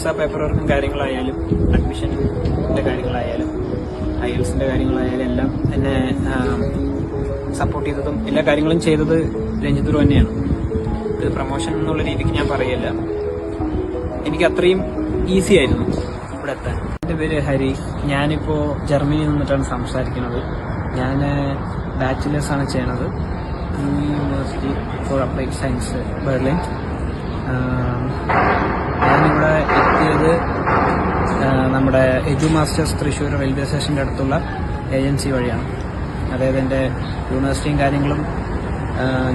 Visa paper വർക്കും കാര്യങ്ങളായാലും അഡ്മിഷൻ്റെ കാര്യങ്ങളായാലും IELTSന്റെ കാര്യങ്ങളായാലും എല്ലാം എന്നെ സപ്പോർട്ട് ചെയ്തതും എല്ലാ കാര്യങ്ങളും ചെയ്തത് രഞ്ജിത്ത് ബ്രോ തന്നെയാണ്. ഇത് പ്രൊമോഷൻ എന്നുള്ള രീതിക്ക് ഞാൻ പറയല്ല, എനിക്ക് അത്രയും ഈസി ആയിരുന്നു ഇവിടെ എത്താൻ. എൻ്റെ പേര് ഹരി. ഞാനിപ്പോൾ ജർമ്മനിയിൽ നിന്നിട്ടാണ് സംസാരിക്കുന്നത്. ഞാൻ ബാച്ചിലേഴ്സാണ് ചെയ്യണത്, university four applied science Berlin. ഞാനിവിടെ എത്തിയത് നമ്മുടെ എജു മാസ്റ്റേഴ്സ് തൃശ്ശൂർ റെയിൽവേ സ്റ്റേഷൻ്റെ അടുത്തുള്ള ഏജൻസി വഴിയാണ്. അതായത് എൻ്റെ യൂണിവേഴ്സിറ്റിയും കാര്യങ്ങളും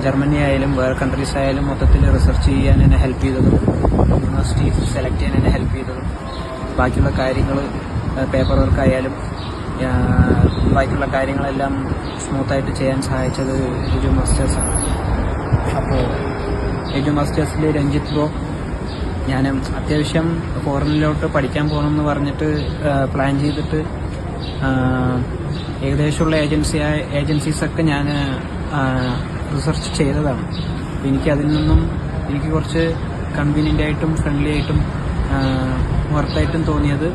ജർമ്മനി ആയാലും വേറെ കൺട്രീസ് ആയാലും മൊത്തത്തിൽ റിസർച്ച് ചെയ്യാൻ എന്നെ ഹെൽപ്പ് ചെയ്തതും യൂണിവേഴ്സിറ്റി സെലക്ട് ചെയ്യാൻ എന്നെ ഹെൽപ്പ് ചെയ്തതും ബാക്കിയുള്ള കാര്യങ്ങൾ പേപ്പർ വർക്കായാലും ബാക്കിയുള്ള കാര്യങ്ങളെല്ലാം സ്മൂത്തായിട്ട് ചെയ്യാൻ സഹായിച്ചത് എജു മാസ്റ്റേഴ്സാണ്. അപ്പോൾ എജു മാസ്റ്റേഴ്സിൽ രഞ്ജിത്ത് ബ്രോ, ഞാൻ അത്യാവശ്യം ഫോറിനിലോട്ട് പഠിക്കാൻ പോകണമെന്ന് പറഞ്ഞിട്ട് പ്ലാൻ ചെയ്തിട്ട് ഏകദേശമുള്ള ഏജൻസീസൊക്കെ ഞാൻ റിസർച്ച് ചെയ്തതാണ്. അതിൽ നിന്നും എനിക്ക് കുറച്ച് കൺവീനിയൻ്റ് ആയിട്ടും ഫ്രണ്ട്ലി ആയിട്ടും വർത്തായിട്ടും തോന്നിയത്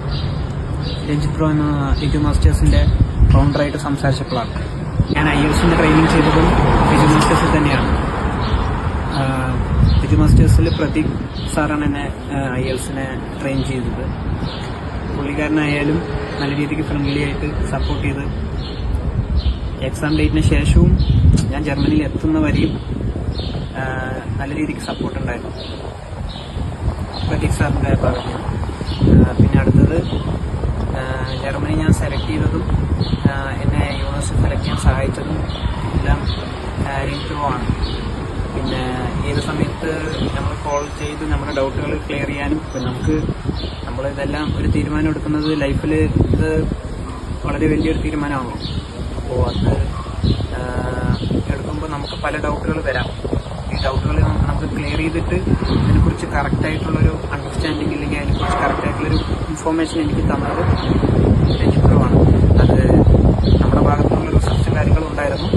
രഞ്ജിത്ത് ബ്രോ എന്ന എജു മാസ്റ്റേഴ്സിൻ്റെ ഫൗണ്ടറായിട്ട് സംസാരിച്ചപ്പോഴാണ്. ഞാൻ IELTSന്റെ ട്രെയിനിങ് ചെയ്തതും എജു മാസ്റ്റേഴ്സിൽ തന്നെയാണ്. എജു മാസ്റ്റേഴ്സിൽ പ്രതീക് സാറാണ് എന്നെ IELTSനെ ട്രെയിൻ ചെയ്തത്. പുള്ളിക്കാരനായാലും നല്ല രീതിക്ക് ഫ്രണ്ട്ലി ആയിട്ട് സപ്പോർട്ട് ചെയ്ത് എക്സാം ഡേറ്റിന് ശേഷവും ഞാൻ ജർമ്മനിയിൽ എത്തുന്ന വരെയും നല്ല രീതിക്ക് സപ്പോർട്ട് ഉണ്ടായിരുന്നു പ്രതീക് സാറിൻ്റെ ഭാഗത്ത്. പിന്നെ അടുത്തത് ജർമ്മനി ഞാൻ സെലക്ട് ചെയ്തതും എന്നെ യൂണിവേഴ്സിറ്റി സെലക്ട് ചെയ്യാൻ സഹായിച്ചതും എല്ലാം രഞ്ജിത്ത് ബ്രോ ആണ്. പിന്നെ ഏത് സമയത്ത് നമ്മൾ കോൾ ചെയ്ത് നമ്മുടെ ഡൗട്ടുകൾ ക്ലിയർ ചെയ്യാനും നമ്മളിതെല്ലാം ഒരു തീരുമാനം എടുക്കുന്നത് ലൈഫിൽ ഇത് വളരെ വലിയൊരു തീരുമാനമാണല്ലോ. അപ്പോൾ അത് എടുക്കുമ്പോൾ നമുക്ക് പല ഡൗട്ടുകൾ വരാം. ഈ ഡൗട്ടുകൾ നമുക്ക് ക്ലിയർ ചെയ്തിട്ട് അതിനെക്കുറിച്ച് കറക്റ്റായിട്ടുള്ളൊരു അണ്ടർസ്റ്റാൻഡിങ് ഇല്ലെങ്കിൽ അതിനെക്കുറിച്ച് കറക്റ്റായിട്ടുള്ളൊരു ഇൻഫോർമേഷൻ എനിക്ക് തന്നത് രഞ്ജിത്ത് ബ്രോ ആണ്. അത് നമ്മുടെ ഭാഗത്തുള്ള റിസർച്ച് കാര്യങ്ങളും ഉണ്ടായിരുന്നു,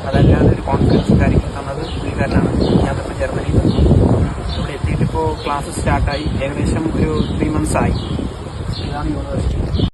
അതല്ലാതെ ഒരു കോൺഫിഡൻസ് കാര്യങ്ങൾ തന്നത് പുള്ളിക്കാരനാണ്. ഞാനിപ്പോൾ ജർമ്മനിയിൽ നിന്നു ഇവിടെ എത്തിയിട്ടിപ്പോൾ ക്ലാസ് സ്റ്റാർട്ടായി ഏകദേശം ഒരു 3 months ആയി. ഇതാണ് യൂണിവേഴ്സിറ്റി.